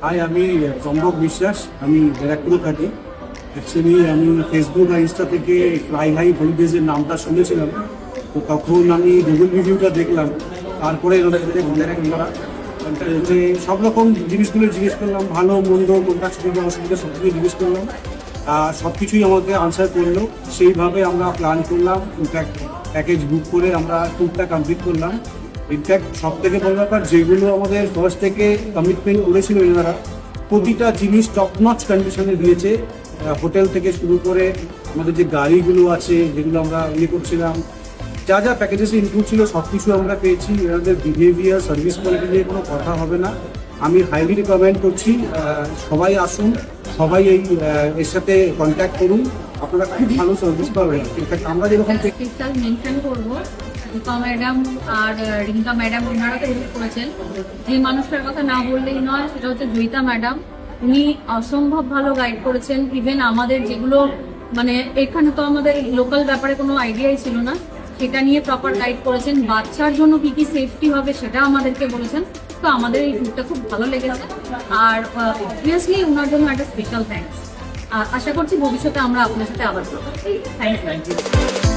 High, আমি চম্বক বিশ্বাস। আমি ব্যারাকপুরে থাকি। অ্যাকচুয়ালি আমি ফেসবুক আর ইনস্টা থেকে ফ্লাই হাই হলিডেজের নামটা শুনেছিলাম, তো তখন আমি গুগল রিভিউটা দেখলাম। তারপরে কন্ট্যাক্ট করা, যে সব রকম জিনিসগুলো জিজ্ঞেস করলাম, ভালো মন্দ কোনটা সুবিধা অসুবিধা সব কিছু জিজ্ঞেস করলাম। সব কিছুই আমাকে আনসার করলো। সেইভাবে আমরা প্ল্যান করলাম, ইনফ্যাক্ট প্যাকেজ বুক করে আমরা ট্যুরটা কমপ্লিট করলাম। ইনফ্যাক্ট সব থেকে বড় ব্যাপার, যেগুলো আমাদের ফার্স্ট থেকে কমিটমেন্ট করেছিল এনারা, প্রতিটা জিনিস টপ নচ কন্ডিশনে দিয়েছে। হোটেল থেকে শুরু করে আমাদের যে গাড়িগুলো আছে, যেগুলো আমরা করছিলাম, যা যা প্যাকেজেসে ইনক্লুড ছিল সব কিছু আমরা পেয়েছি। এনাদের বিহেভিয়ার, সার্ভিস কোয়ালিটি নিয়ে কোনো কথা হবে না। আমি হাইলি রিকমেন্ড করছি, সবাই আসুন, সবাই এর সাথে কন্ট্যাক্ট করুন, আপনারা খুব ভালো সার্ভিস পাবেন। ইনফ্যাক্ট আমরা যেরকম স্পেশাল মেনশন করবো, দীপা ম্যাডাম আর রিঙ্কা ম্যাডাম ওনারা তো হেল্প করেছেন। যে মানুষটার কথা না বললেই নয়, সেটা হচ্ছে জয়িতা ম্যাডাম। উনি অসম্ভব ভালো গাইড করেছেন। ইভেন আমাদের যেগুলো মানে এখানে তো আমাদের লোকাল ব্যাপারে কোনো আইডিয়াই ছিল না, সেটা নিয়ে প্রপার গাইড করেছেন। বাচ্চার জন্য কি কি সেফটি হবে সেটা আমাদেরকে বলেছেন। তো আমাদের এই ট্যুরটা খুব ভালো লেগেছে। আর অবভিয়াসলি ওনার জন্য একটা স্পেশাল থ্যাঙ্কস। আর আশা করছি ভবিষ্যতে আমরা আপনার সাথে আবার থ্যাংক ইউ।